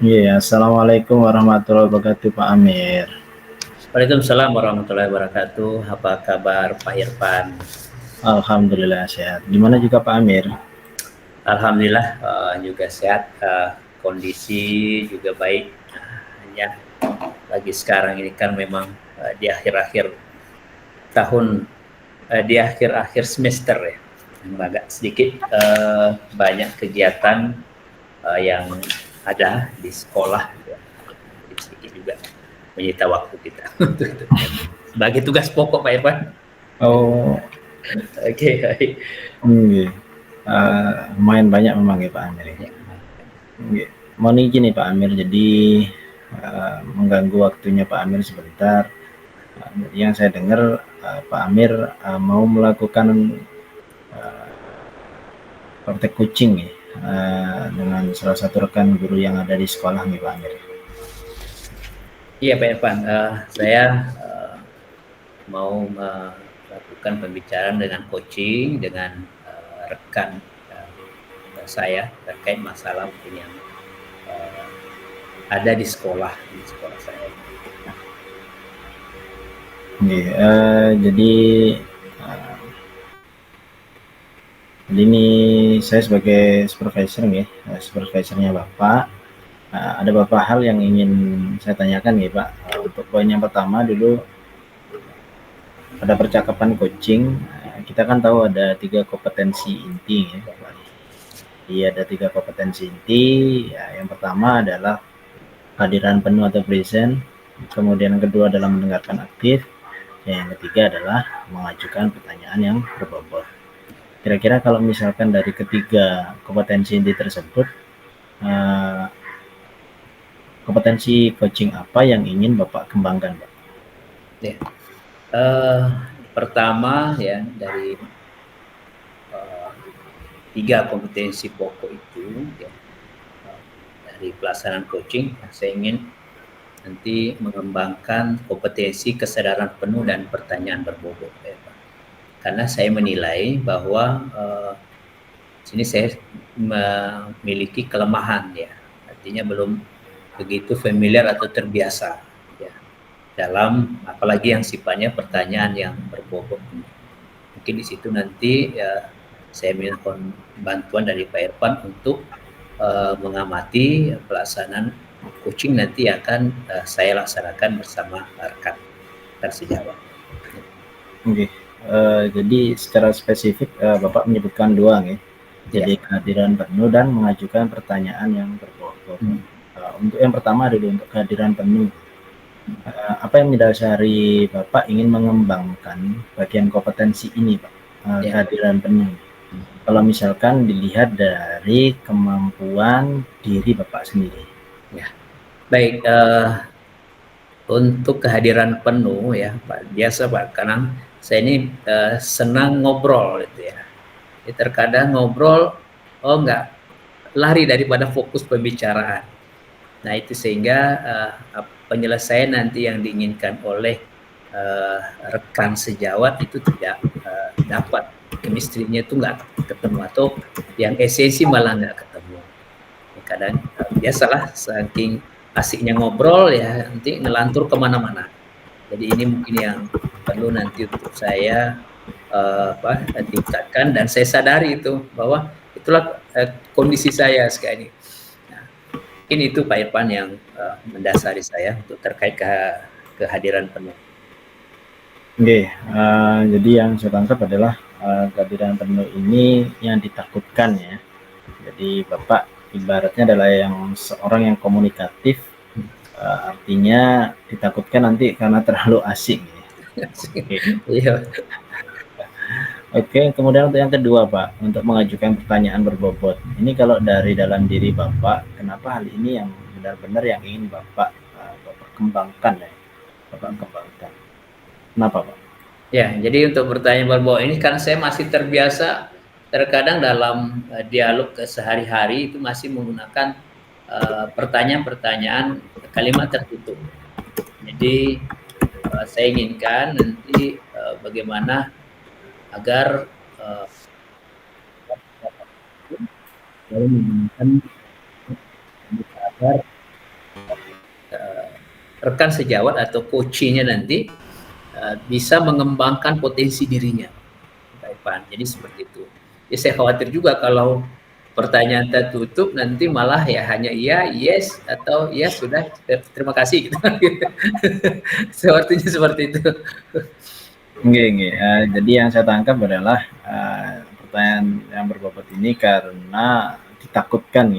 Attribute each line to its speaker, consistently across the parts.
Speaker 1: Iya, assalamualaikum warahmatullahi wabarakatuh, Pak Amir.
Speaker 2: Waalaikumsalam warahmatullahi wabarakatuh. Apa kabar Pak Irfan?
Speaker 1: Alhamdulillah sehat. Gimana juga Pak Amir?
Speaker 2: Alhamdulillah juga sehat. Kondisi juga baik. Hanya lagi sekarang ini kan memang di akhir-akhir tahun, di akhir-akhir semester ya. Yang agak sedikit banyak kegiatan yang ada di sekolah. Ya. Jadi sedikit juga menyita waktu kita. Sebagai tugas pokok Pak Irfan.
Speaker 1: Oh,
Speaker 2: Oke, baik.
Speaker 1: iya. Lumayan banyak memang ya Pak Amir.
Speaker 2: Ya.
Speaker 1: Iya. Mau nih gini Pak Amir, jadi mengganggu waktunya Pak Amir sebentar. Yang saya dengar Pak Amir mau melakukan uh, praktek coaching ya, dengan salah satu rekan guru yang ada di sekolah nih Pak Amir.
Speaker 2: Iya Pak Irfan, saya mau melakukan pembicaraan dengan coaching dengan rekan saya terkait masalah mungkin yang uh, ada di sekolah saya.
Speaker 1: Iya, jadi uh, ini saya sebagai supervisor nih, supervisornya Bapak. Ada beberapa hal yang ingin saya tanyakan nih Pak. Untuk poin yang pertama dulu, pada percakapan coaching, kita kan tahu ada 3 kompetensi inti ya Pak. Jadi ada 3 kompetensi inti. Ya, yang pertama adalah kehadiran penuh atau present. Kemudian yang kedua adalah mendengarkan aktif. Yang ketiga adalah mengajukan pertanyaan yang berbobot. Kira-kira kalau misalkan dari ketiga kompetensi inti tersebut, eh, kompetensi coaching apa yang ingin Bapak kembangkan, Pak?
Speaker 2: Ya. Uh, Pertama ya dari uh, 3 kompetensi pokok itu ya, dari pelaksanaan coaching saya ingin nanti mengembangkan kompetensi kesadaran penuh dan pertanyaan berbobot ya, Pak. Karena saya menilai bahwa sini saya memiliki kelemahan ya, artinya belum begitu familiar atau terbiasa ya dalam apalagi yang sifatnya pertanyaan yang berbobot. Mungkin di situ nanti ya saya mohon bantuan dari Pak Irfan untuk mengamati pelaksanaan coaching nanti akan saya laksanakan bersama rekan sejawat.
Speaker 1: Oke. Jadi secara spesifik Bapak menyebutkan dua nih.
Speaker 2: Ya.
Speaker 1: Jadi kehadiran penuh dan mengajukan pertanyaan yang berbobot. Untuk yang pertama dulu, untuk kehadiran penuh. Apa yang mendasari Bapak ingin mengembangkan bagian kompetensi ini, Pak?
Speaker 2: Ya.
Speaker 1: Kehadiran penuh. Kalau misalkan dilihat dari kemampuan diri Bapak sendiri.
Speaker 2: Ya. Baik, untuk kehadiran penuh ya Pak, biasa Pak, karena saya ini senang ngobrol gitu ya. Jadi terkadang ngobrol, oh enggak, lari daripada fokus pembicaraan. Nah itu sehingga penyelesaian nanti yang diinginkan oleh rekan sejawat itu tidak dapat, chemistry-nya itu nggak ketemu atau yang esensi malah nggak ketemu. Ya, kadang biasalah saking asiknya ngobrol ya nanti ngelantur kemana-mana. Jadi ini mungkin yang perlu nanti untuk saya tingkatkan dan saya sadari itu bahwa itulah kondisi saya sekarang ini. Nah, mungkin itu Pak Irfan yang mendasari saya untuk terkait kehadiran penuh.
Speaker 1: Oke, jadi yang saya tangkap adalah kehadiran penuh ini yang ditakutkan ya. Jadi Bapak ibaratnya adalah yang seorang yang komunikatif, artinya ditakutkan nanti karena terlalu asik. Ya. Oke.
Speaker 2: Iya.
Speaker 1: Oke, kemudian untuk yang kedua Pak, untuk mengajukan pertanyaan berbobot. Ini kalau dari dalam diri Bapak, kenapa hal ini yang benar-benar yang ingin Bapak kembangkan ya? Bapak kembangkan. Kenapa Pak?
Speaker 2: Ya, jadi untuk pertanyaan berbau ini karena saya masih terbiasa terkadang dalam dialog sehari-hari itu masih menggunakan pertanyaan-pertanyaan kalimat tertutup. Jadi saya inginkan nanti bagaimana agar dalam menggunakan agar rekan sejawat atau coachnya nanti bisa mengembangkan potensi dirinya, Pak Irfan. Jadi seperti itu. Ya, saya khawatir juga kalau pertanyaan tertutup nanti malah ya hanya iya, yes, atau ya sudah, terima kasih gitu. Sepertinya seperti itu.
Speaker 1: Nggih. Jadi yang saya tangkap adalah pertanyaan yang berbobot ini karena ditakutkan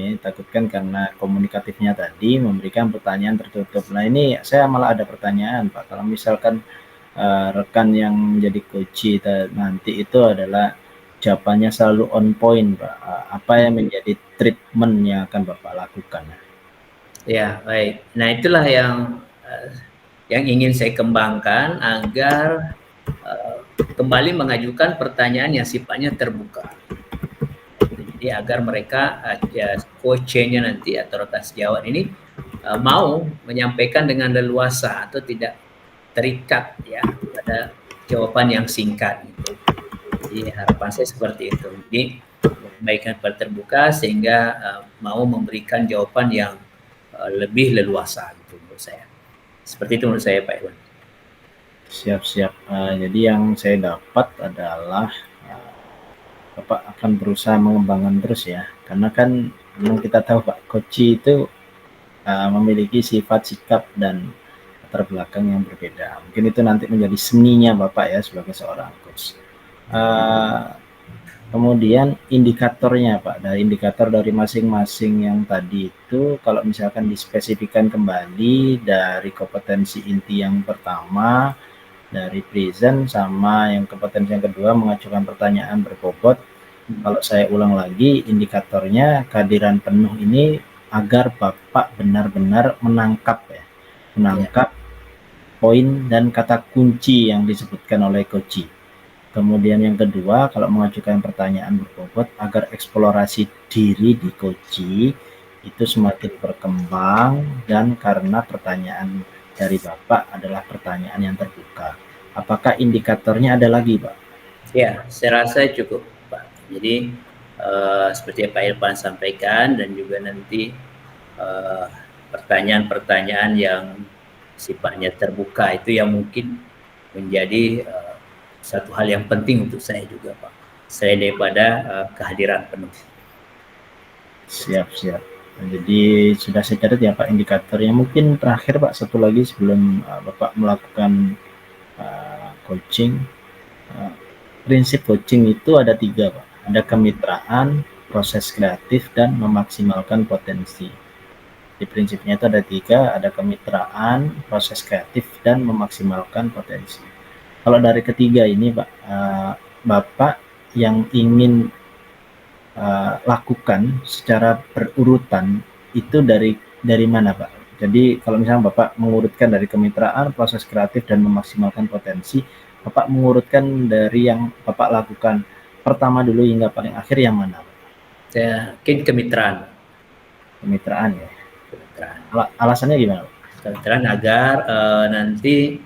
Speaker 1: karena komunikatifnya tadi memberikan pertanyaan tertutup. Nah ini saya malah ada pertanyaan Pak, kalau misalkan rekan yang menjadi coach nanti itu adalah jawabannya selalu on point Pak, apa yang menjadi treatment yang akan Bapak lakukan?
Speaker 2: Ya, baik. Nah, itulah yang ingin saya kembangkan agar kembali mengajukan pertanyaan yang sifatnya terbuka. Jadi agar mereka coachnya nanti atau rekan sejawat ini mau menyampaikan dengan leluasa atau tidak terikat ya pada jawaban yang singkat gitu. Jadi harapan saya seperti itu. Jadi baikkan terbuka sehingga mau memberikan jawaban yang lebih leluasa gitu menurut saya. Seperti itu menurut saya Pak Iwan.
Speaker 1: Siap. Jadi yang saya dapat adalah Bapak akan berusaha mengembangkan terus ya, karena kan memang kita tahu Pak, coach itu memiliki sifat, sikap, dan latar belakang yang berbeda. Mungkin itu nanti menjadi seninya Bapak ya sebagai seorang coach. Kemudian indikatornya Pak, dari indikator dari masing-masing yang tadi itu, kalau misalkan dispesifikan kembali dari kompetensi inti yang pertama, dari present, sama yang kompetensi yang kedua mengajukan pertanyaan berbobot. Kalau saya ulang lagi, indikatornya kehadiran penuh ini agar Bapak benar-benar menangkap poin dan kata kunci yang disebutkan oleh coach. Kemudian yang kedua, kalau mengajukan pertanyaan berbobot agar eksplorasi diri di coach itu semakin berkembang, dan karena pertanyaan dari Bapak adalah pertanyaan yang terbuka. Apakah indikatornya ada lagi Pak?
Speaker 2: Ya, saya rasa cukup Pak. Jadi seperti Pak Irfan sampaikan, dan juga nanti pertanyaan-pertanyaan yang sifatnya terbuka itu yang mungkin menjadi satu hal yang penting untuk saya juga Pak, selain daripada kehadiran penuh.
Speaker 1: Siap. Jadi sudah saya catat ya Pak indikatornya. Mungkin terakhir Pak, satu lagi sebelum Bapak melakukan coaching. Prinsip coaching itu ada 3 Pak, ada kemitraan, proses kreatif, dan memaksimalkan potensi. Di prinsipnya itu ada 3, ada kemitraan, proses kreatif, dan memaksimalkan potensi. Kalau dari ketiga ini Pak, Bapak yang ingin lakukan secara berurutan itu dari mana Pak? Jadi kalau misalnya Bapak mengurutkan dari kemitraan, proses kreatif, dan memaksimalkan potensi, Bapak mengurutkan dari yang Bapak lakukan pertama dulu hingga paling akhir yang mana?
Speaker 2: Saya yakin kemitraan.
Speaker 1: Kemitraan ya. Kemitraan. Alasannya gimana?
Speaker 2: Kemitraan agar nanti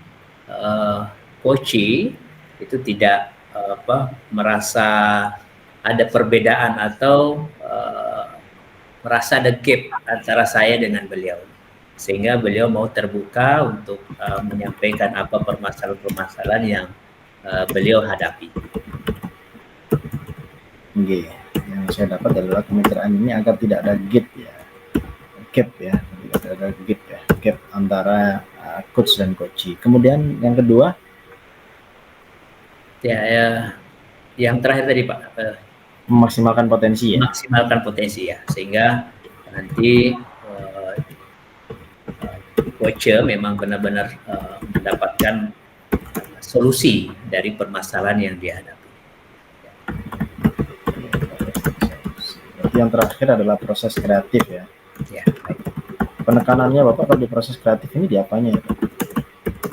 Speaker 2: coach itu tidak merasa ada perbedaan atau merasa ada gap antara saya dengan beliau, sehingga beliau mau terbuka untuk menyampaikan apa permasalahan-permasalahan yang beliau hadapi.
Speaker 1: Oke, yang saya dapat adalah kemitraan ini agar tidak ada gap antara coach dan coach. Kemudian yang kedua,
Speaker 2: yang terakhir tadi Pak,
Speaker 1: memaksimalkan potensi ya.
Speaker 2: Maksimalkan potensi ya, sehingga nanti coach memang benar-benar mendapatkan solusi dari permasalahan yang dihadapi.
Speaker 1: Yang terakhir adalah proses kreatif ya.
Speaker 2: Ya, baik.
Speaker 1: Penekanannya Bapak kalau di proses kreatif ini di apanya ya Pak?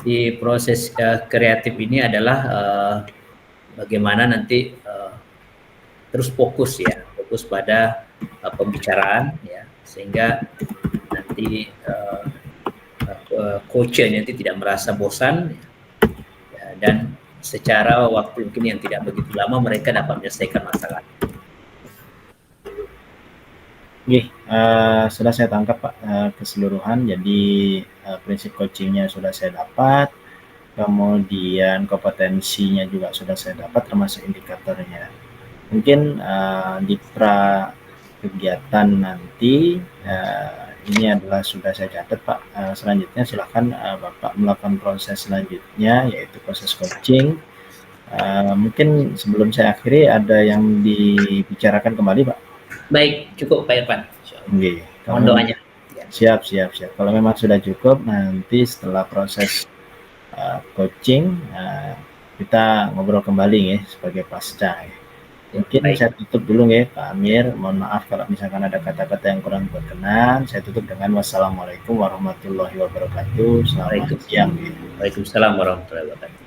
Speaker 2: Di proses kreatif ini adalah bagaimana nanti terus fokus pada pembicaraan ya, sehingga nanti coachnya nanti tidak merasa bosan ya, dan secara waktu mungkin yang tidak begitu lama mereka dapat menyelesaikan masalah.
Speaker 1: Sudah saya tangkap Pak, keseluruhan. Jadi prinsip coachingnya sudah saya dapat, kemudian kompetensinya juga sudah saya dapat, termasuk indikatornya. Mungkin di pra kegiatan nanti ini adalah sudah saya catat Pak. Selanjutnya silakan Bapak melakukan proses selanjutnya, yaitu proses coaching. Mungkin sebelum saya akhiri ada yang dibicarakan kembali Pak.
Speaker 2: Baik, cukup Pak Irfan.
Speaker 1: Oke,
Speaker 2: Mohon doanya.
Speaker 1: siap. Kalau memang sudah cukup, nanti setelah proses coaching kita ngobrol kembali ya sebagai pasca ya. Mungkin
Speaker 2: Baik.
Speaker 1: saya tutup dulu ya Pak Amir. Mohon maaf kalau misalkan ada kata-kata yang kurang berkenan. Saya tutup dengan wassalamualaikum warahmatullahi wabarakatuh. Selamat siang.
Speaker 2: Waalaikumsalam warahmatullahi wabarakatuh.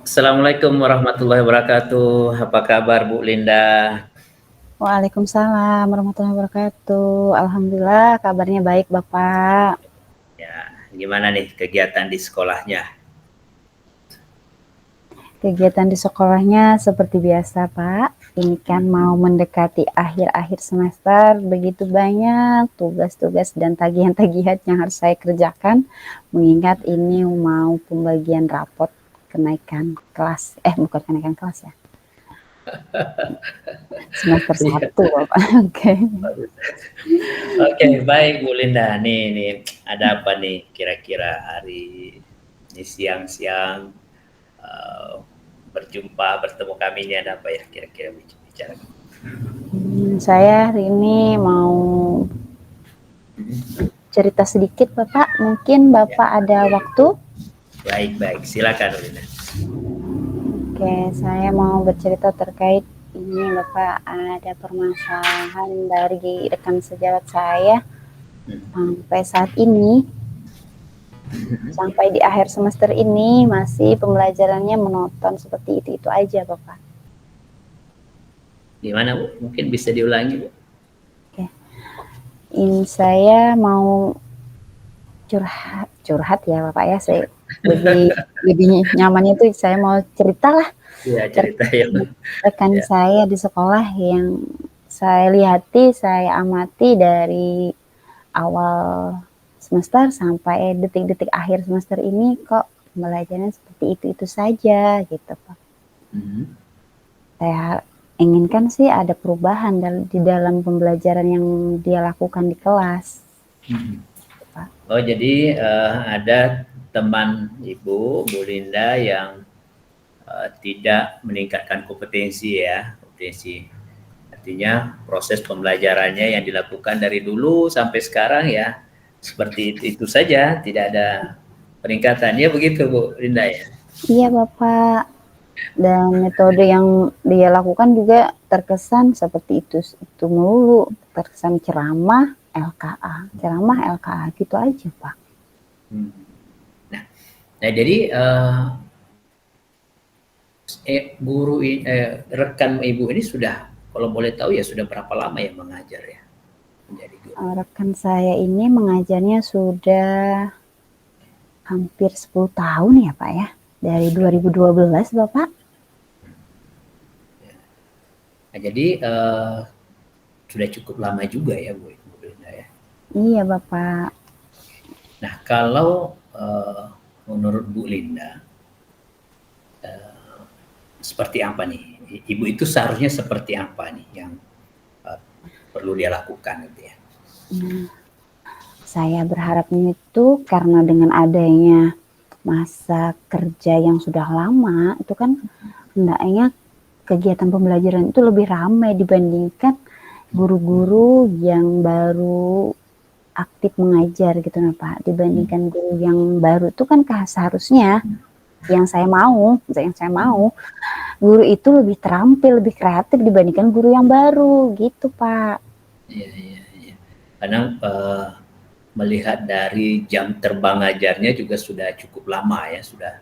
Speaker 2: Assalamualaikum warahmatullahi wabarakatuh. Apa kabar Bu Linda?
Speaker 3: Waalaikumsalam warahmatullahi wabarakatuh. Alhamdulillah kabarnya baik Bapak.
Speaker 2: Ya, gimana nih kegiatan di sekolahnya?
Speaker 3: Kegiatan di sekolahnya seperti biasa Pak. Ini kan mau mendekati akhir-akhir semester, begitu banyak tugas-tugas dan tagihan-tagihan yang harus saya kerjakan. Mengingat ini mau pembagian rapot kenaikan kelas, bukan kenaikan kelas ya. Semester 1 Bapak.
Speaker 2: Oke, baik Bu Linda. Nih ada apa nih kira-kira hari ini siang-siang bertemu kami ini ada apa ya kira-kira bicara?
Speaker 3: Saya hari ini mau cerita sedikit Bapak. Mungkin Bapak ada waktu?
Speaker 2: Baik, silakan Bu Linda.
Speaker 3: Oke, saya mau bercerita terkait ini Bapak, ada permasalahan dari rekan sejawat saya sampai saat ini. Sampai di akhir semester ini masih pembelajarannya monoton seperti itu aja Bapak.
Speaker 2: Gimana Bu? Mungkin bisa diulangi Bu?
Speaker 3: Oke. Ini saya mau curhat ya Bapak ya. Saya lebih nyamannya itu saya mau cerita lah.
Speaker 2: Iya, cerita ya.
Speaker 3: Rekan saya di sekolah yang saya lihati, saya amati dari awal semester sampai detik-detik akhir semester ini kok pembelajarannya seperti itu saja gitu Pak. Saya inginkan sih ada perubahan di dalam pembelajaran yang dia lakukan di kelas.
Speaker 2: Pak. Oh jadi ada teman Ibu, Bu Linda yang tidak meningkatkan kompetensi ya, artinya proses pembelajarannya yang dilakukan dari dulu sampai sekarang ya seperti itu saja, tidak ada peningkatannya begitu Bu Linda ya?
Speaker 3: Iya Bapak, dan metode yang dia lakukan juga terkesan seperti itu melulu, terkesan ceramah LKA gitu aja Pak.
Speaker 2: Nah jadi rekan Ibu ini sudah, kalau boleh tahu ya sudah berapa lama ya mengajar ya? Menjadi guru.
Speaker 3: Rekan saya ini mengajarnya sudah hampir 10 tahun ya Pak ya, dari 2012 Bapak.
Speaker 2: Nah, jadi sudah cukup lama juga ya Bu Linda ya?
Speaker 3: Iya Bapak.
Speaker 2: Nah kalau menurut Bu Linda seperti apa nih? Ibu itu seharusnya seperti apa nih yang perlu dia lakukan gitu ya?
Speaker 3: Saya berharapnya itu karena dengan adanya masa kerja yang sudah lama, itu kan hendaknya kegiatan pembelajaran itu lebih ramai dibandingkan guru-guru yang baru aktif mengajar gitu nah Pak. Dibandingkan guru yang baru itu kan seharusnya yang saya mau, guru itu lebih terampil, lebih kreatif dibandingkan guru yang baru gitu Pak.
Speaker 2: Iya. Karena melihat dari jam terbang ngajarnya juga sudah cukup lama ya, sudah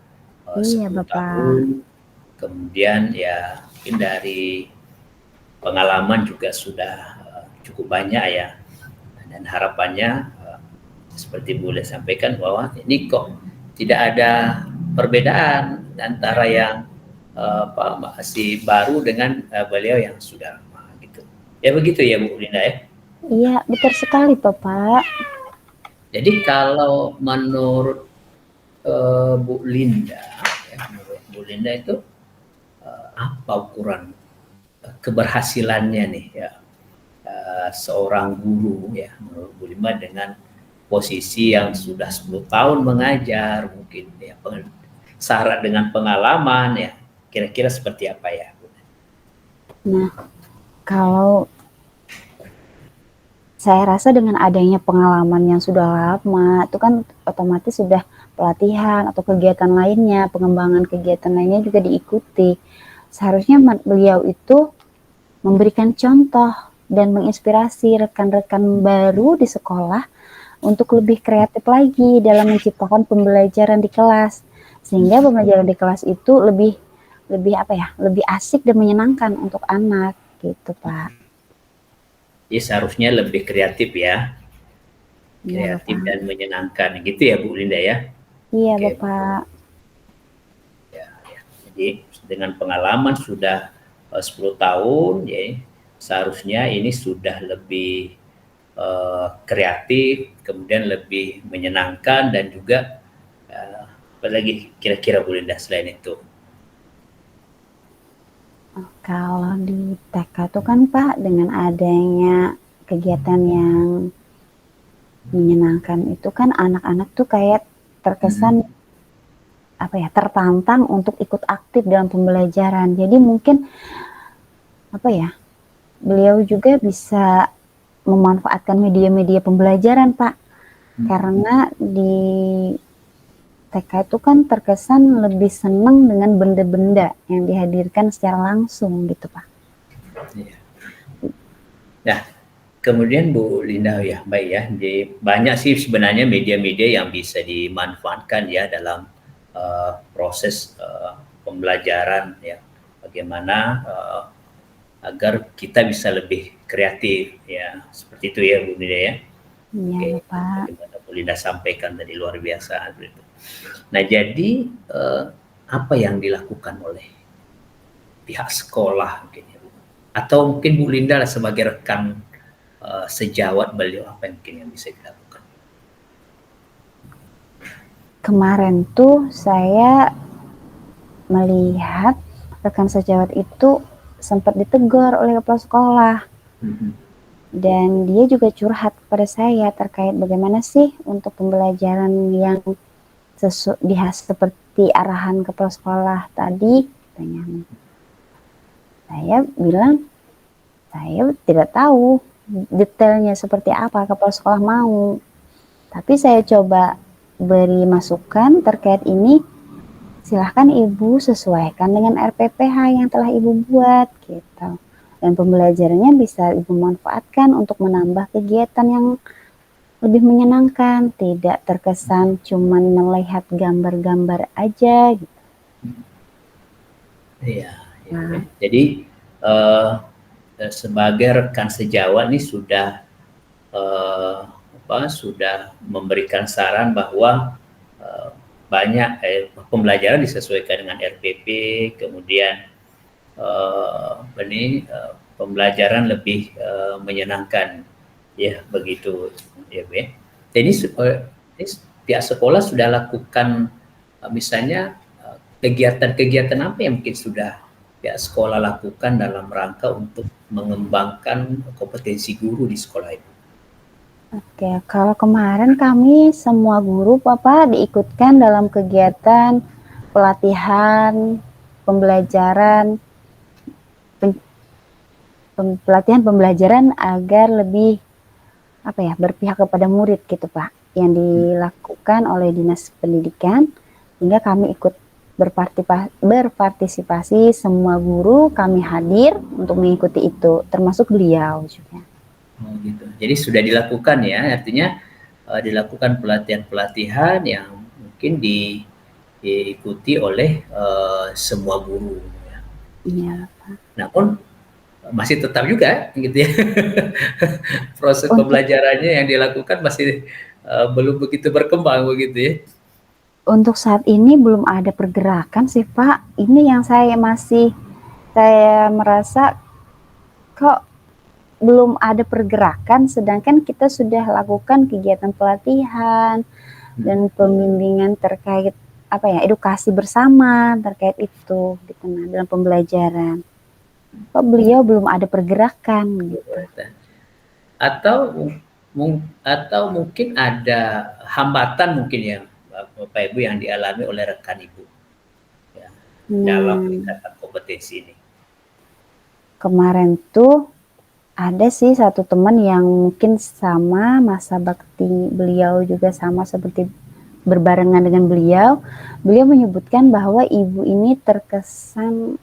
Speaker 2: 10 tahun. Kemudian ya mungkin dari pengalaman juga sudah cukup banyak ya. Dan harapannya seperti boleh sampaikan bahwa ini kok tidak ada perbedaan antara yang masih baru dengan beliau yang sudah lama gitu. Ya begitu ya Bu Linda ya.
Speaker 3: Iya, betul sekali Bapak.
Speaker 2: Jadi kalau menurut Bu Linda, ya, menurut Bu Linda itu apa ukuran keberhasilannya nih ya seorang guru ya menurut Bu Linda dengan posisi yang sudah 10 tahun mengajar mungkin ya syarat dengan pengalaman ya kira-kira seperti apa ya?
Speaker 3: Nah, kalau saya rasa dengan adanya pengalaman yang sudah lama, itu kan otomatis sudah pelatihan atau kegiatan lainnya, pengembangan kegiatan lainnya juga diikuti. Seharusnya beliau itu memberikan contoh dan menginspirasi rekan-rekan baru di sekolah untuk lebih kreatif lagi dalam menciptakan pembelajaran di kelas, sehingga pembelajaran di kelas itu lebih lebih asik dan menyenangkan untuk anak gitu Pak.
Speaker 2: Jadi seharusnya lebih kreatif ya, kreatif
Speaker 3: Bapak.
Speaker 2: dan menyenangkan gitu ya Bu Linda ya.
Speaker 3: Iya
Speaker 2: Oke.
Speaker 3: Bapak.
Speaker 2: Ya. Jadi dengan pengalaman sudah 10 tahun ya seharusnya ini sudah lebih kreatif, kemudian lebih menyenangkan dan juga apalagi kira-kira Bu Linda selain itu.
Speaker 3: Kalau di TK itu kan Pak dengan adanya kegiatan yang menyenangkan itu kan anak-anak tuh kayak terkesan tertantang untuk ikut aktif dalam pembelajaran. Jadi mungkin beliau juga bisa memanfaatkan media-media pembelajaran Pak. Karena di TK itu kan terkesan lebih senang dengan benda-benda yang dihadirkan secara langsung gitu Pak.
Speaker 2: Ya. Nah, kemudian Bu Linda ya, baik ya. Jadi banyak sih sebenarnya media-media yang bisa dimanfaatkan ya dalam proses pembelajaran ya. Bagaimana agar kita bisa lebih kreatif ya. Seperti itu ya Bu Linda ya.
Speaker 3: Iya Pak.
Speaker 2: Bagaimana Bu Linda sampaikan tadi luar biasa gitu. Nah, jadi apa yang dilakukan oleh pihak sekolah mungkin ya, atau mungkin Bu Linda lah sebagai rekan sejawat beliau apa yang mungkin yang bisa dilakukan?
Speaker 3: Kemarin tuh saya melihat rekan sejawat itu sempat ditegur oleh kepala sekolah. Dan dia juga curhat kepada saya terkait bagaimana sih untuk pembelajaran yang seperti arahan kepala sekolah tadi. Saya bilang saya tidak tahu detailnya seperti apa kepala sekolah mau, tapi saya coba beri masukan terkait ini. Silahkan Ibu sesuaikan dengan RPPH yang telah Ibu buat gitu, dan pembelajarannya bisa Ibu manfaatkan untuk menambah kegiatan yang lebih menyenangkan, tidak terkesan cuman melihat gambar-gambar aja gitu.
Speaker 2: Iya. Nah. Jadi sebagai rekan sejawat nih sudah sudah memberikan saran bahwa banyak pembelajaran disesuaikan dengan RPP, kemudian pembelajaran lebih menyenangkan ya begitu ya Bu. Jadi pihak sekolah sudah lakukan misalnya kegiatan-kegiatan apa yang mungkin sudah pihak sekolah lakukan dalam rangka untuk mengembangkan kompetensi guru di sekolah itu?
Speaker 3: Oke, kalau kemarin kami semua guru Bapak diikutkan dalam kegiatan pelatihan pembelajaran agar lebih berpihak kepada murid gitu Pak, yang dilakukan oleh Dinas Pendidikan, hingga kami ikut berpartisipasi semua guru, kami hadir untuk mengikuti itu, termasuk beliau juga.
Speaker 2: Oh gitu. Jadi sudah dilakukan ya, artinya dilakukan pelatihan-pelatihan yang mungkin diikuti oleh semua guru. Ya.
Speaker 3: Iya Pak.
Speaker 2: Namun masih tetap juga gitu ya proses pembelajarannya yang dilakukan masih belum begitu berkembang begitu ya.
Speaker 3: Untuk saat ini belum ada pergerakan sih Pak. Ini yang saya merasa kok belum ada pergerakan, sedangkan kita sudah lakukan kegiatan pelatihan dan pembimbingan terkait edukasi bersama terkait itu gitu dalam pembelajaran. Kok beliau belum ada pergerakan gitu.
Speaker 2: Atau mungkin ada hambatan mungkin yang Bapak Ibu yang dialami oleh rekan Ibu ya, dalam peningkatan kompetensi ini.
Speaker 3: Kemarin tuh ada sih satu teman yang mungkin sama masa bakti beliau juga sama seperti berbarengan dengan beliau. Beliau menyebutkan bahwa ibu ini terkesan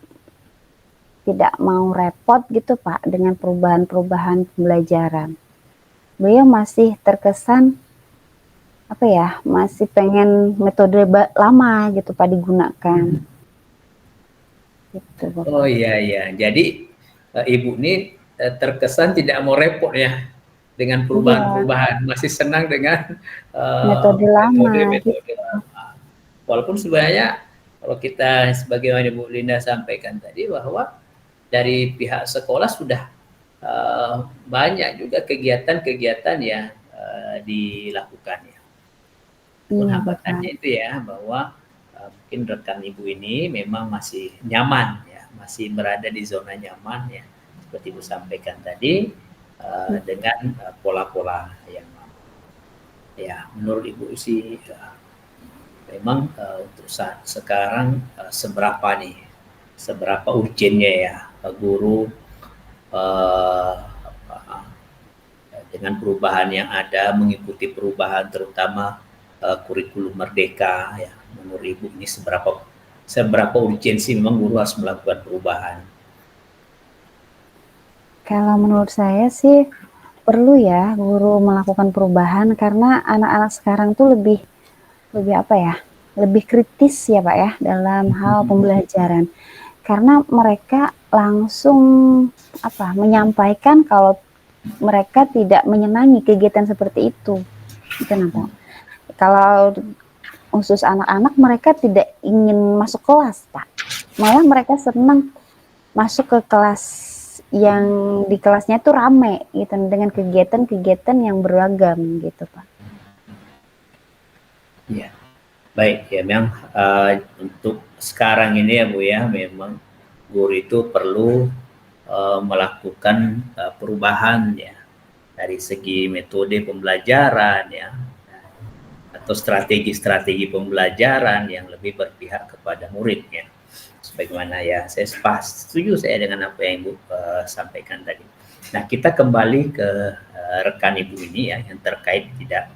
Speaker 3: tidak mau repot gitu Pak dengan perubahan-perubahan pembelajaran. Beliau masih terkesan masih pengen metode lama gitu Pak digunakan. Gitu, Bapak.
Speaker 2: Oh iya. Jadi Ibu ini terkesan tidak mau repot ya dengan perubahan-perubahan, masih senang dengan
Speaker 3: metode lama.
Speaker 2: Walaupun sebenarnya kalau kita sebagaimana Ibu Linda sampaikan tadi bahwa dari pihak sekolah sudah banyak juga kegiatan-kegiatan yang dilakukan ya. Hambatannya itu ya bahwa mungkin rekan Ibu ini memang masih nyaman ya, masih berada di zona nyaman ya, seperti Ibu sampaikan tadi dengan pola-pola yang ya menurut Ibu sih memang untuk saat sekarang seberapa urgennya ya guru dengan perubahan yang ada, mengikuti perubahan terutama kurikulum merdeka ya, menurut Ibu ini seberapa urgensi memang guru harus melakukan perubahan?
Speaker 3: Kalau menurut saya sih perlu ya guru melakukan perubahan karena anak-anak sekarang tuh lebih lebih kritis ya Pak ya dalam hal pembelajaran, karena mereka langsung menyampaikan kalau mereka tidak menyenangi kegiatan seperti itu. Kenapa? Kalau khusus anak-anak mereka tidak ingin masuk kelas Pak, malah mereka senang masuk ke kelas yang di kelasnya itu rame gitu dengan kegiatan-kegiatan yang beragam gitu Pak.
Speaker 2: Ya, baik ya, memang untuk sekarang ini ya Bu ya, memang guru itu perlu melakukan perubahan ya dari segi metode pembelajaran ya atau strategi-strategi pembelajaran yang lebih berpihak kepada muridnya. Sebagaimana ya saya setuju dengan apa yang Ibu sampaikan tadi. Nah, kita kembali ke rekan Ibu ini ya yang terkait tidak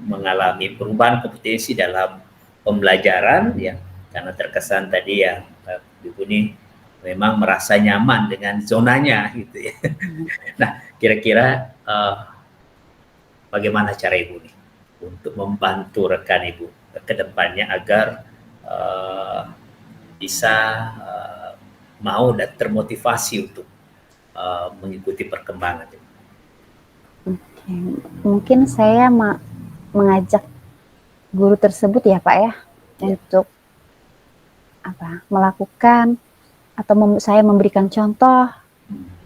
Speaker 2: mengalami perubahan kompetensi dalam pembelajaran ya, karena terkesan tadi ya Ibu ini memang merasa nyaman dengan zonanya gitu ya. Nah, kira-kira bagaimana cara Ibu nih untuk membantu rekan Ibu ke depannya agar bisa mau dan termotivasi untuk mengikuti perkembangan itu?
Speaker 3: Mungkin saya mengajak guru tersebut ya Pak ya untuk melakukan atau saya memberikan contoh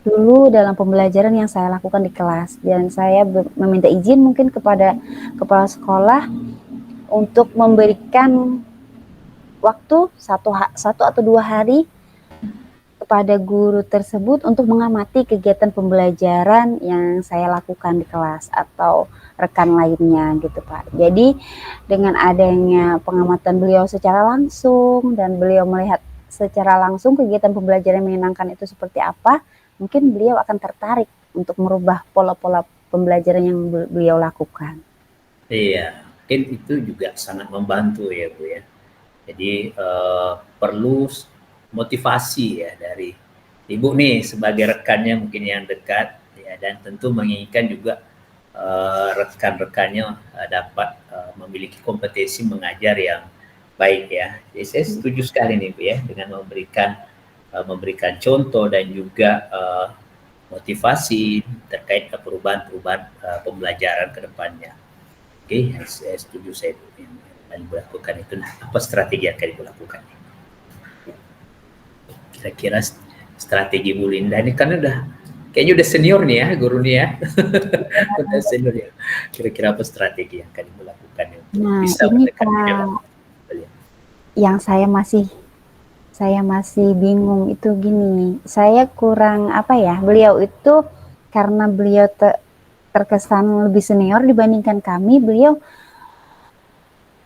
Speaker 3: dulu dalam pembelajaran yang saya lakukan di kelas, dan saya meminta izin mungkin kepada kepala sekolah untuk memberikan waktu satu atau 2 hari kepada guru tersebut untuk mengamati kegiatan pembelajaran yang saya lakukan di kelas atau rekan lainnya gitu Pak. Jadi dengan adanya pengamatan beliau secara langsung dan beliau melihat secara langsung kegiatan pembelajaran yang menyenangkan itu seperti apa, mungkin beliau akan tertarik untuk merubah pola-pola pembelajaran yang beliau lakukan.
Speaker 2: Iya, mungkin itu juga sangat membantu ya Bu ya. Jadi perlu motivasi ya dari Ibu nih sebagai rekannya mungkin yang dekat ya, dan tentu menginginkan juga rekan-rekannya dapat memiliki kompetensi mengajar yang baik ya. Jadi saya setuju sekali nih Bu ya dengan memberikan contoh dan juga motivasi terkait perubahan-perubahan pembelajaran ke depannya. Oke, saya setuju, saya yang akan Ibu lakukan itu. Nah, apa strategi yang akan Ibu lakukan? Kira-kira strategi Bu Linda ini kan kayaknya udah senior nih ya, guru nih ya. Udah senior ya. Kira-kira apa strategi yang akan Ibu lakukan untuk
Speaker 3: Nah,
Speaker 2: bisa
Speaker 3: ini
Speaker 2: mendekati
Speaker 3: Kak, yang saya masih bingung itu gini, saya kurang apa ya, beliau itu karena beliau terkesan lebih senior dibandingkan kami, beliau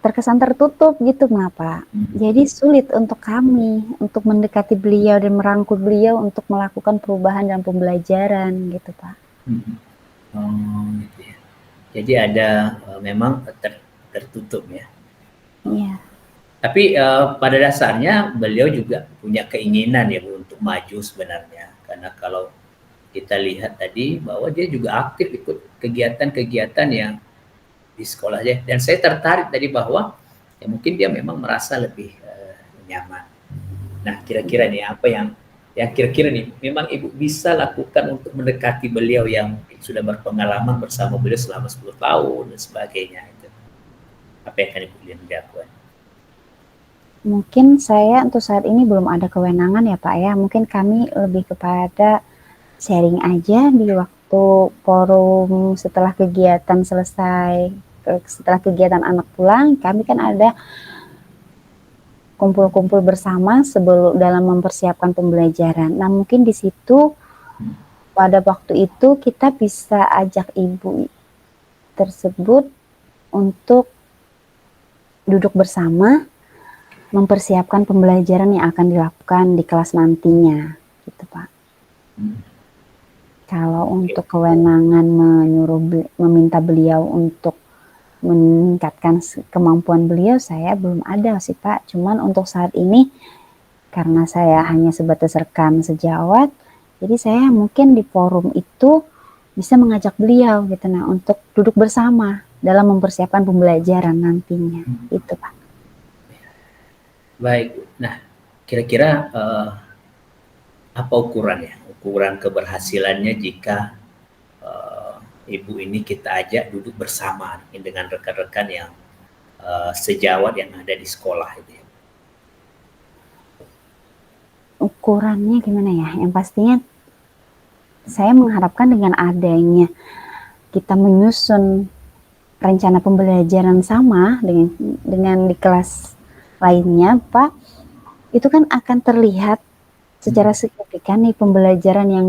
Speaker 3: terkesan tertutup gitu Pak. Jadi sulit untuk kami untuk mendekati beliau dan merangkul beliau untuk melakukan perubahan dalam pembelajaran gitu Pak.
Speaker 2: Gitu ya. Jadi ada memang tertutup ya.
Speaker 3: Iya.
Speaker 2: Tapi pada dasarnya beliau juga punya keinginan ya Bu untuk maju sebenarnya. Karena kalau kita lihat tadi bahwa dia juga aktif ikut kegiatan-kegiatan yang di sekolah ya. Dan saya tertarik tadi bahwa ya mungkin dia memang merasa lebih nyaman. Nah, kira-kira nih apa yang kira-kira nih memang Ibu bisa lakukan untuk mendekati beliau yang sudah berpengalaman bersama beliau selama 10 tahun dan sebagainya itu. Apa yang akan Ibu lakukan?
Speaker 3: Mungkin saya untuk saat ini belum ada kewenangan ya Pak ya. Mungkin kami lebih kepada sharing aja di waktu forum setelah kegiatan selesai, setelah kegiatan anak pulang, kami kan ada kumpul-kumpul bersama sebelum dalam mempersiapkan pembelajaran. Nah, mungkin di situ pada waktu itu kita bisa ajak ibu tersebut untuk duduk bersama mempersiapkan pembelajaran yang akan dilakukan di kelas nantinya, gitu Pak. Kalau untuk kewenangan meminta beliau untuk meningkatkan kemampuan beliau, saya belum ada sih Pak. Cuman untuk saat ini, karena saya hanya sebatas rekan sejawat, jadi saya mungkin di forum itu bisa mengajak beliau gitu, nah untuk duduk bersama dalam mempersiapkan pembelajaran nantinya, itu Pak.
Speaker 2: Baik, nah kira-kira apa ukurannya? Ukuran keberhasilannya jika Ibu ini kita ajak duduk bersama dengan rekan-rekan yang sejawat yang ada di sekolah itu ya.
Speaker 3: Ukurannya gimana ya? Yang pastinya saya mengharapkan dengan adanya kita menyusun rencana pembelajaran sama dengan di kelas lainnya, Pak, itu kan akan terlihat secara signifikan nih pembelajaran yang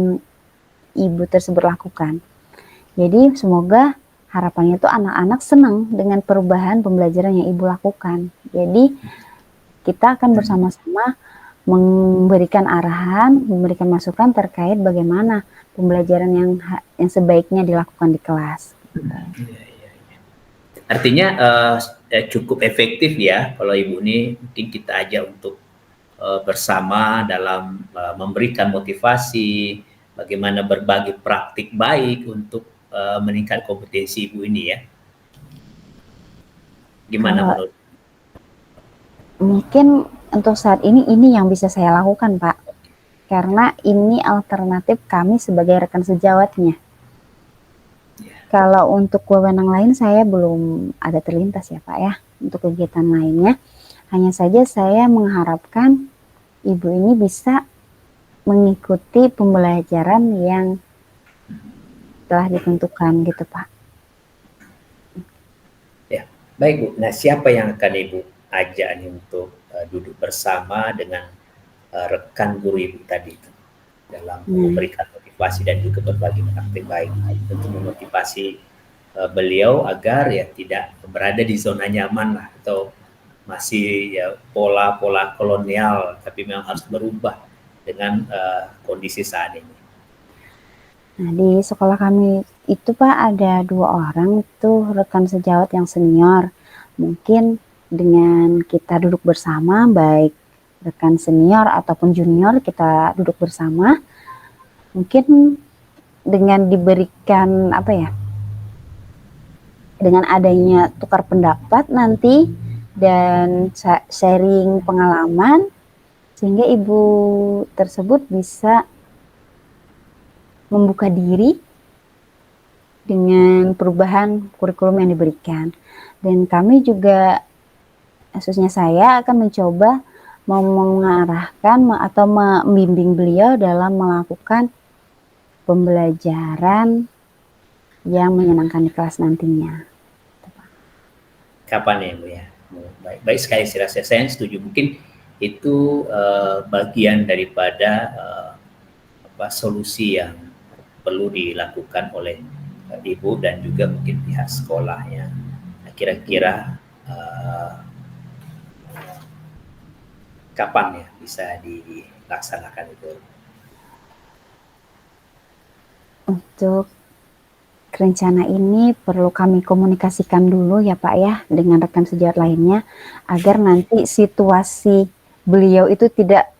Speaker 3: ibu tersebut lakukan. Jadi semoga harapannya itu anak-anak senang dengan perubahan pembelajaran yang ibu lakukan. Jadi kita akan bersama-sama memberikan arahan, memberikan masukan terkait bagaimana pembelajaran yang sebaiknya dilakukan di kelas.
Speaker 2: Artinya cukup efektif ya kalau Ibu ini mungkin kita ajak untuk bersama dalam memberikan motivasi, bagaimana berbagi praktik baik untuk meningkat kompetensi Ibu ini ya. Gimana menurut?
Speaker 3: Mungkin untuk saat ini yang bisa saya lakukan Pak, karena ini alternatif kami sebagai rekan sejawatnya. Kalau untuk wewenang lain saya belum ada terlintas ya Pak ya, untuk kegiatan lainnya. Hanya saja saya mengharapkan ibu ini bisa mengikuti pembelajaran yang telah ditentukan gitu Pak.
Speaker 2: Ya, baik Bu. Nah, siapa yang akan Ibu ajak nih untuk duduk bersama dengan rekan guru Ibu tadi itu dalam memberikan motivasi dan juga berbagi praktik baik untuk memotivasi beliau agar ya tidak berada di zona nyaman lah atau masih ya pola-pola kolonial, tapi memang harus berubah dengan kondisi saat ini.
Speaker 3: Nah, di sekolah kami itu Pak ada 2 orang tuh rekan sejawat yang senior. Mungkin dengan kita duduk bersama, baik rekan senior ataupun junior, kita duduk bersama. Mungkin dengan diberikan apa ya? Dengan adanya tukar pendapat nanti dan sharing pengalaman, sehingga ibu tersebut bisa membuka diri dengan perubahan kurikulum yang diberikan. Dan kami juga, khususnya saya akan mencoba mengarahkan atau membimbing beliau dalam melakukan pembelajaran yang menyenangkan di kelas nantinya.
Speaker 2: Kapan ya Bu ya? Baik, baik sekali sih rasa saya setuju. Mungkin itu bagian daripada solusi yang perlu dilakukan oleh Ibu dan juga mungkin pihak sekolahnya. Nah, kira-kira kapan ya bisa dilaksanakan itu?
Speaker 3: Untuk rencana ini perlu kami komunikasikan dulu ya Pak ya dengan rekan sejawat lainnya agar nanti situasi beliau itu tidak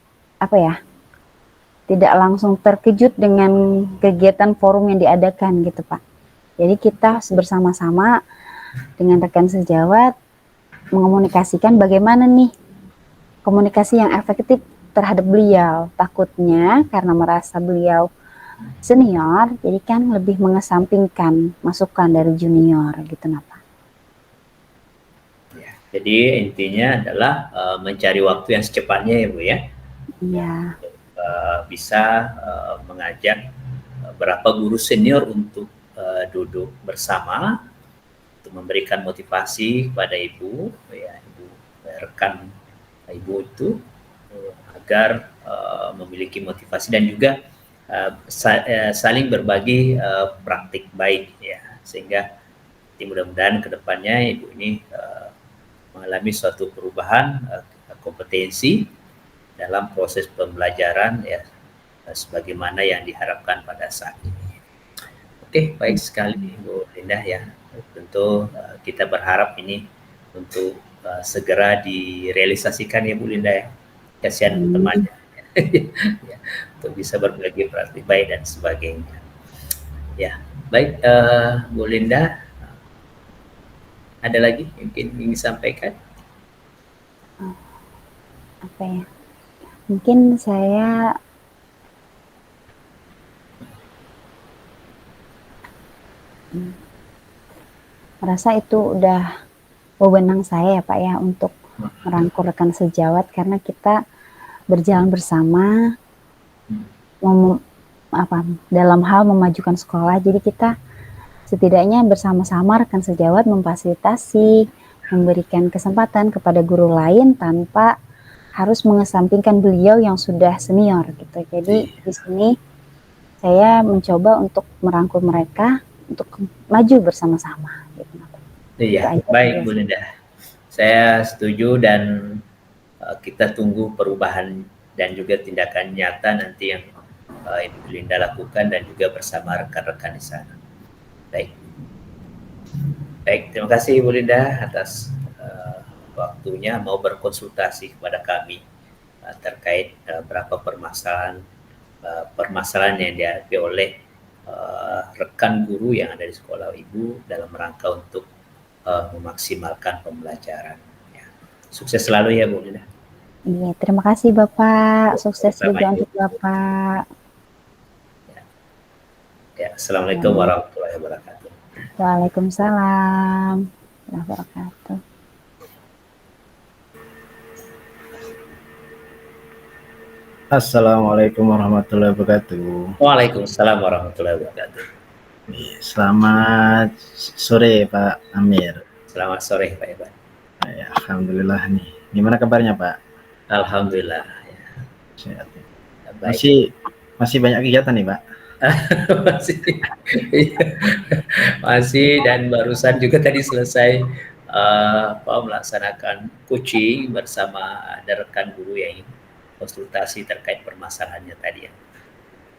Speaker 3: tidak langsung terkejut dengan kegiatan forum yang diadakan gitu Pak. Jadi kita bersama-sama dengan rekan sejawat mengomunikasikan bagaimana nih komunikasi yang efektif terhadap beliau. Takutnya karena merasa beliau senior, jadi kan lebih mengesampingkan masukan dari junior gitu Pak.
Speaker 2: Ya, jadi intinya adalah mencari waktu yang secepatnya ya Bu ya.
Speaker 3: Iya.
Speaker 2: Bisa mengajak beberapa guru senior untuk duduk bersama untuk memberikan motivasi kepada Ibu, ya Ibu rekan Ibu itu agar memiliki motivasi dan juga saling berbagi praktik baik ya, sehingga mudah-mudahan kedepannya Ibu ini mengalami suatu perubahan kompetensi dalam proses pembelajaran ya sebagaimana yang diharapkan pada saat ini. Oke, baik sekali Bu Linda ya. Tentu kita berharap ini untuk segera direalisasikan ya Bu Linda ya. Kasihan temannya. Ya, untuk bisa berbagi praktik baik dan sebagainya. Ya, baik Bu Linda, ada lagi mungkin ingin disampaikan?
Speaker 3: Apa ya? Mungkin saya merasa itu udah wewenang saya ya Pak ya untuk merangkul rekan sejawat karena kita berjalan bersama dalam hal memajukan sekolah. Jadi kita setidaknya bersama-sama rekan sejawat memfasilitasi, memberikan kesempatan kepada guru lain tanpa harus mengesampingkan beliau yang sudah senior gitu. Jadi di sini saya mencoba untuk merangkul mereka untuk maju bersama-sama. Gitu.
Speaker 2: Iya, baik Bu Linda. Saya setuju dan kita tunggu perubahan dan juga tindakan nyata nanti yang Ibu Linda lakukan dan juga bersama rekan-rekan di sana. Baik. Baik, terima kasih Ibu Linda atas waktunya mau berkonsultasi kepada kami terkait berapa permasalahan yang dihadapi oleh rekan guru yang ada di sekolah Ibu dalam rangka untuk memaksimalkan pembelajaran. Ya. Sukses selalu ya Bu Linda.
Speaker 3: Iya, terima kasih Bapak. Sukses juga untuk Bapak.
Speaker 2: Ya, Assalamualaikum warahmatullahi wabarakatuh.
Speaker 3: Waalaikumsalam warahmatullahi wabarakatuh.
Speaker 1: Assalamualaikum warahmatullahi wabarakatuh.
Speaker 2: Waalaikumsalam warahmatullahi wabarakatuh.
Speaker 1: Selamat sore Pak Amir.
Speaker 2: Selamat sore Pak Iban.
Speaker 1: Ya, alhamdulillah nih. Gimana kabarnya Pak?
Speaker 2: Alhamdulillah. Ya.
Speaker 1: Sehat. Masih banyak kegiatan nih Pak?
Speaker 2: masih dan barusan juga tadi selesai melaksanakan coaching bersama ada rekan guru yang konsultasi terkait permasalahannya tadi yang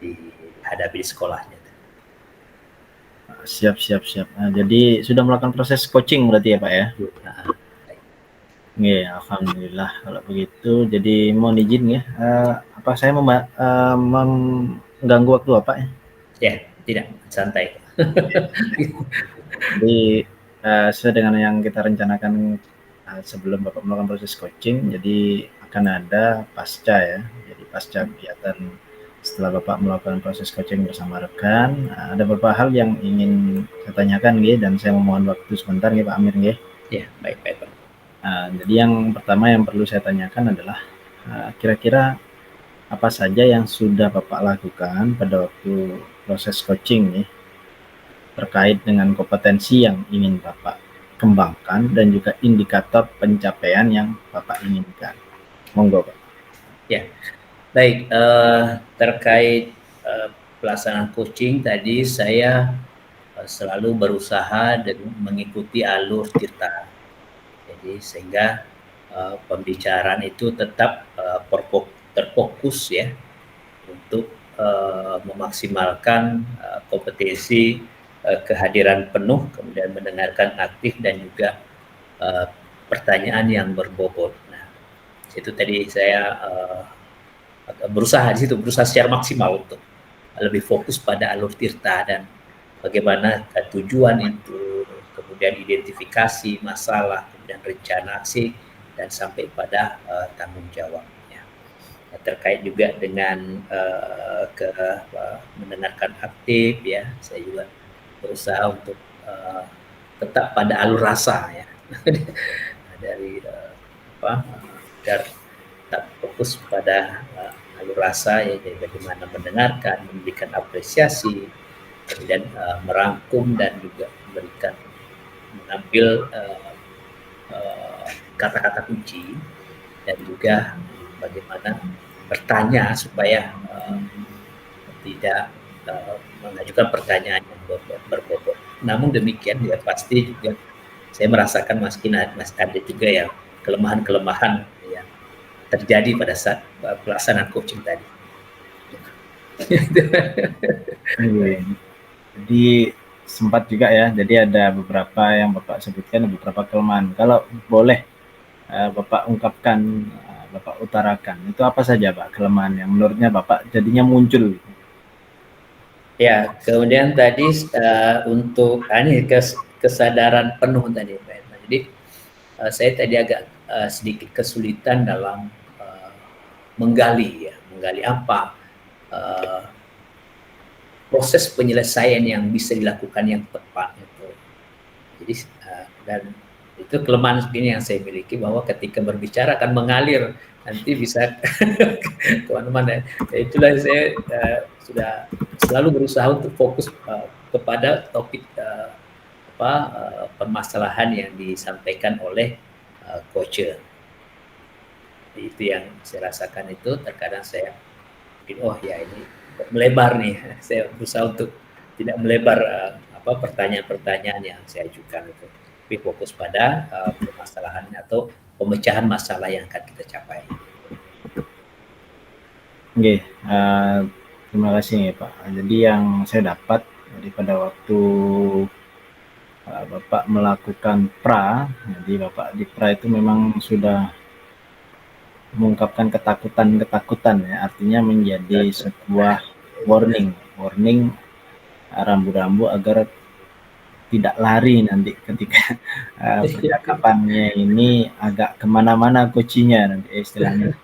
Speaker 2: dihadapi di sekolahnya.
Speaker 1: Siap. Nah, jadi sudah melakukan proses coaching berarti ya Pak ya? Iya, alhamdulillah kalau begitu. Jadi mohon izin ya, apa saya mengganggu waktu Pak ya?
Speaker 2: Ya, tidak, santai.
Speaker 1: Jadi sesuai dengan yang kita rencanakan sebelum Bapak melakukan proses coaching, jadi akan ada pasca ya. Jadi pasca kegiatan setelah Bapak melakukan proses coaching bersama rekan, ada beberapa hal yang ingin saya tanyakan nggih, dan saya memohon waktu sebentar nggih Pak Amir nggih.
Speaker 2: Ya, baik.
Speaker 1: Jadi yang pertama yang perlu saya tanyakan adalah kira-kira apa saja yang sudah Bapak lakukan pada waktu proses coaching nih terkait dengan kompetensi yang ingin Bapak kembangkan dan juga indikator pencapaian yang Bapak inginkan. Monggo Pak.
Speaker 2: Ya, baik. Terkait pelaksanaan coaching tadi, saya selalu berusaha dengan mengikuti alur Tirta. Jadi sehingga pembicaraan itu tetap terfokus ya untuk memaksimalkan kompetensi kehadiran penuh, kemudian mendengarkan aktif dan juga pertanyaan yang berbobot. Nah, itu tadi saya berusaha secara maksimal untuk lebih fokus pada alur Tirta dan bagaimana tujuan itu, kemudian identifikasi masalah, kemudian rencana aksi, dan sampai pada tanggung jawabnya. Terkait juga dengan mendengarkan aktif ya, saya juga berusaha untuk tetap pada alur rasa ya dari agar tetap fokus pada alur rasa ya, jadi bagaimana mendengarkan, memberikan apresiasi, kemudian merangkum dan juga mengambil kata-kata kunci, dan juga bagaimana bertanya supaya tidak mengajukan pertanyaan yang berbobot. Namun demikian ya pasti juga saya merasakan masih ada juga ya kelemahan-kelemahan yang terjadi pada saat pelaksanaan coaching tadi.
Speaker 1: Jadi sempat juga ya, jadi ada beberapa yang Bapak sebutkan, beberapa kelemahan. Kalau boleh Bapak ungkapkan, Bapak utarakan, itu apa saja Pak kelemahan yang menurutnya Bapak jadinya muncul?
Speaker 2: Ya, kemudian tadi untuk kesadaran penuh tadi Pak. Jadi saya tadi agak sedikit kesulitan dalam menggali apa proses penyelesaian yang bisa dilakukan yang tepat itu. Jadi dan itu kelemahan segini yang saya miliki, bahwa ketika berbicara akan mengalir, nanti bisa kemana-mana. Itulah saya sudah selalu berusaha untuk fokus kepada topik permasalahan yang disampaikan oleh coacher. Itu yang saya rasakan, itu terkadang saya ini melebar nih. Saya berusaha untuk tidak melebar pertanyaan-pertanyaan yang saya ajukan itu, tapi fokus pada permasalahan atau pemecahan masalah yang akan kita capai.
Speaker 1: Oke, terima kasih ya Pak. Jadi yang saya dapat pada waktu Bapak melakukan pra, jadi Bapak di pra itu memang sudah mengungkapkan ketakutan ya, artinya menjadi sebuah warning rambu-rambu agar tidak lari nanti ketika percakapannya ini agak kemana-mana kuncinya nanti istilahnya.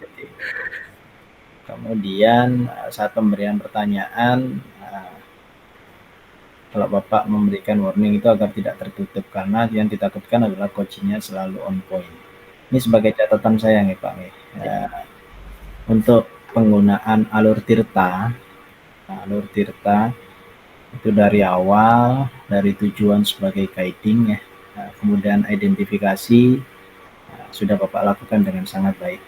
Speaker 1: Kemudian saat pemberian pertanyaan, kalau Bapak memberikan warning itu agar tidak tertutup, karena yang ditakutkan adalah coachingnya selalu on point. Ini sebagai catatan saya nih Pak. Untuk penggunaan alur Tirta itu dari awal, dari tujuan sebagai guiding ya, kemudian identifikasi sudah Bapak lakukan dengan sangat baik.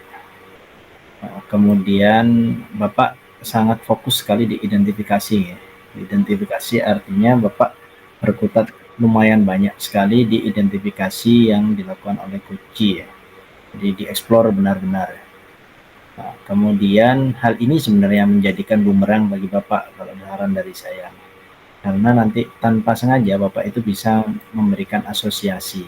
Speaker 1: Kemudian Bapak sangat fokus sekali di identifikasi ya. Identifikasi artinya Bapak berkutat lumayan banyak sekali di identifikasi yang dilakukan oleh coach ya. Jadi dieksplor benar-benar. Nah, kemudian hal ini sebenarnya menjadikan bumerang bagi Bapak kalau saran dari saya. Karena nanti tanpa sengaja Bapak itu bisa memberikan asosiasi.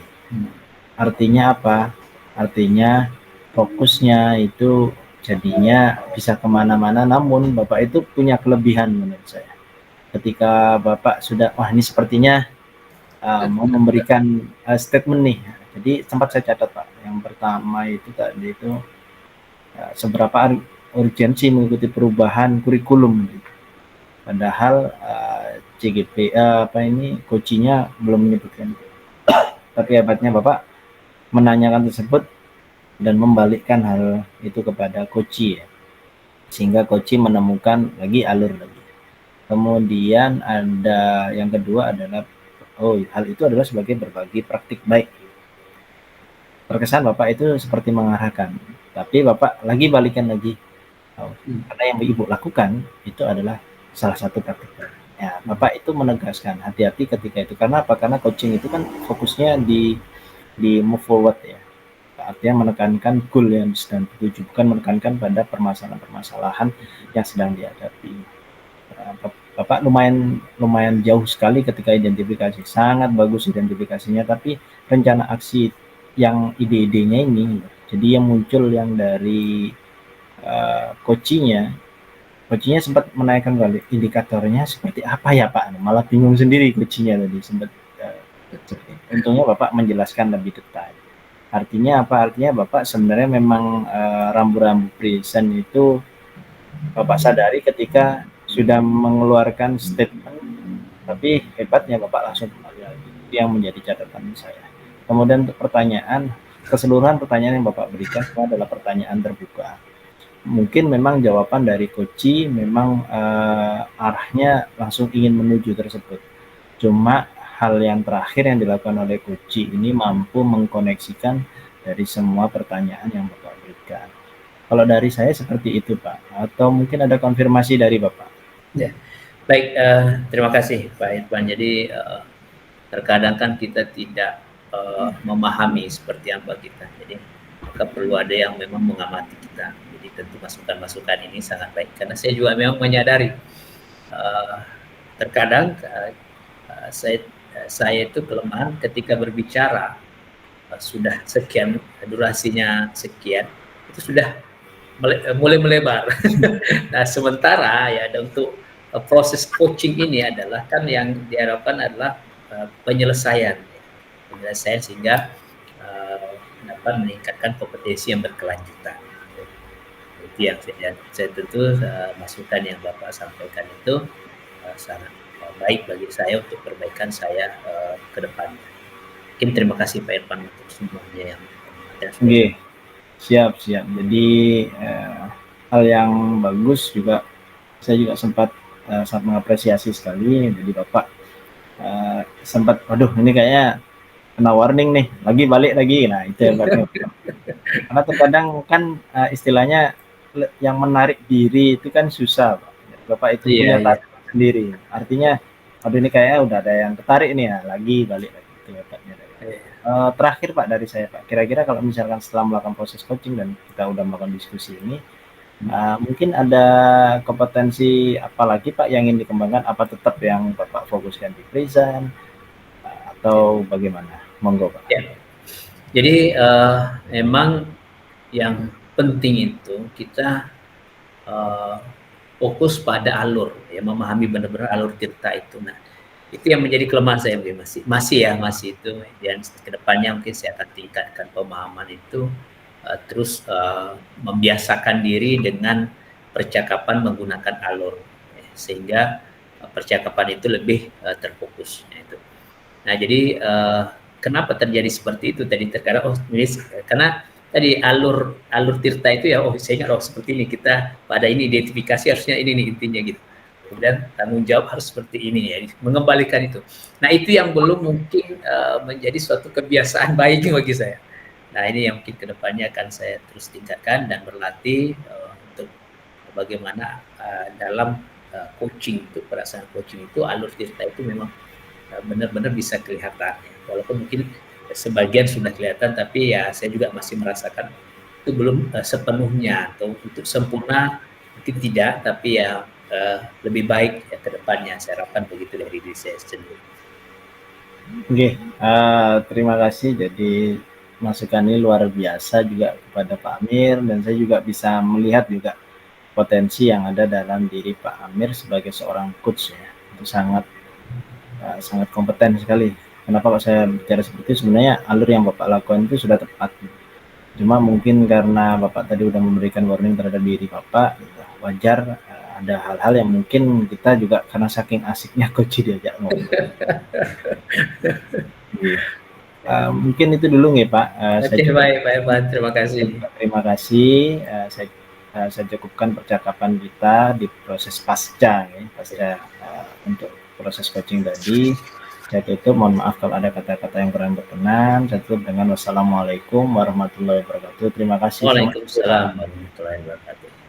Speaker 1: Artinya apa? Artinya fokusnya itu jadinya bisa kemana-mana, namun Bapak itu punya kelebihan menurut saya. Ketika Bapak sudah, wah ini sepertinya mau memberikan statement nih. Jadi sempat saya catat Pak. Yang pertama itu tadi itu seberapa urgensi mengikuti perubahan kurikulum. Padahal CGP coachingnya belum menyebutkan. Tapi hebatnya Bapak menanyakan tersebut dan membalikkan hal itu kepada coach ya, sehingga coach menemukan lagi alur lagi. Kemudian ada yang kedua adalah hal itu adalah sebagai berbagi praktik baik. Terkesan Bapak itu seperti mengarahkan, tapi Bapak lagi balikan lagi. Karena yang Ibu lakukan itu adalah salah satu praktik baik. Ya, Bapak itu menegaskan hati-hati ketika itu. Karena apa? Karena coaching itu kan fokusnya di move forward ya. Artinya menekankan goal yang sedang dituju, bukan menekankan pada permasalahan-permasalahan yang sedang dihadapi. Bapak lumayan jauh sekali ketika identifikasi, sangat bagus identifikasinya, tapi rencana aksi yang ide-idenya ini, jadi yang muncul yang dari coachingnya sempat menaikkan kali indikatornya seperti apa ya Pak, malah bingung sendiri coachingnya tadi sempat. Untungnya Bapak menjelaskan lebih detail. Artinya apa? Artinya Bapak sebenarnya memang rambu-rambu present itu Bapak sadari ketika sudah mengeluarkan statement, tapi hebatnya Bapak langsung kembali lagi. Itu yang menjadi catatan saya. Kemudian untuk pertanyaan, keseluruhan pertanyaan yang Bapak berikan semua adalah pertanyaan terbuka. Mungkin memang jawaban dari coach memang arahnya langsung ingin menuju tersebut. Cuma hal yang terakhir yang dilakukan oleh coach ini mampu mengkoneksikan dari semua pertanyaan yang Bapak berikan. Kalau dari saya seperti itu Pak, atau mungkin ada konfirmasi dari Bapak?
Speaker 2: Ya, baik, terima kasih Pak Irfan. Jadi terkadang kan kita tidak memahami seperti apa kita, jadi maka perlu ada yang memang mengamati kita. Jadi tentu masukan-masukan ini sangat baik, karena saya juga memang menyadari terkadang saya itu kelemahan ketika berbicara sudah sekian, durasinya sekian, itu sudah mulai melebar. Nah, sementara ya untuk proses coaching ini adalah kan yang diharapkan adalah penyelesaian sehingga dapat meningkatkan kompetensi yang berkelanjutan. Itu yang saya tentu masukan yang Bapak sampaikan itu sangat baik bagi saya untuk perbaikan saya ke depannya. Mungkin terima kasih Pak Irfan untuk semuanya yang ada.
Speaker 1: Siap. Jadi hal yang bagus juga, saya juga sempat sangat mengapresiasi sekali. Jadi Bapak sempat, waduh ini kayaknya kena warning nih, lagi balik lagi. Nah itu ya Pak. Karena terkadang kan istilahnya yang menarik diri itu kan susah Pak. Bapak itu punya target sendiri. Artinya, waduh ini kayaknya udah ada yang tertarik nih ya, lagi balik lagi. Itu ya Pak. Terakhir Pak dari saya Pak, kira-kira kalau misalkan setelah melakukan proses coaching dan kita udah melakukan diskusi ini, mungkin ada kompetensi apa lagi Pak yang ingin dikembangkan? Apa tetap yang Bapak fokuskan di present atau bagaimana? Monggo Pak.
Speaker 2: Ya. Jadi memang yang penting itu kita fokus pada alur, ya, memahami benar-benar alur tirta itu. Nah, itu yang menjadi kelemahan saya masih itu, dan kedepannya mungkin saya akan tingkatkan pemahaman itu, terus membiasakan diri dengan percakapan menggunakan alur, ya, sehingga percakapan itu lebih terfokus. Itu. Nah, jadi kenapa terjadi seperti itu tadi terkadang karena tadi alur tirta itu ya, saya ingat seperti ini, kita pada ini identifikasi harusnya ini nih intinya gitu. Kemudian tanggung jawab harus seperti ini ya, mengembalikan itu. Nah itu yang belum mungkin menjadi suatu kebiasaan baik bagi saya. Nah ini yang mungkin kedepannya akan saya terus tingkatkan dan berlatih untuk bagaimana dalam coaching, untuk perasaan coaching itu alur tirta itu memang benar-benar bisa kelihatan. Walaupun mungkin sebagian sudah kelihatan, tapi ya saya juga masih merasakan itu belum sepenuhnya, atau untuk sempurna mungkin tidak, tapi ya lebih baik ya ke depannya, saya harapkan begitu dari diri saya sendiri.
Speaker 1: Oke, terima kasih. Jadi masukan ini luar biasa juga kepada Pak Amir, dan saya juga bisa melihat juga potensi yang ada dalam diri Pak Amir sebagai seorang coach ya. Itu sangat kompeten sekali. Kenapa Pak saya bicara seperti itu? Sebenarnya alur yang Bapak lakukan itu sudah tepat. Cuma mungkin karena Bapak tadi udah memberikan warning terhadap diri Bapak, wajar ada hal-hal yang mungkin kita juga karena saking asiknya coach diajak ngobrol. Mungkin itu dulu nih Pak.
Speaker 2: Oke, baik Pak Evan, terima kasih.
Speaker 1: Terima kasih. Saya cukupkan percakapan kita di proses pasca untuk proses coaching tadi. Saya tutup, mohon maaf kalau ada kata-kata yang kurang berkenan. Saya tutup dengan wassalamualaikum warahmatullahi wabarakatuh. Terima kasih.
Speaker 2: Waalaikumsalam warahmatullahi wabarakatuh.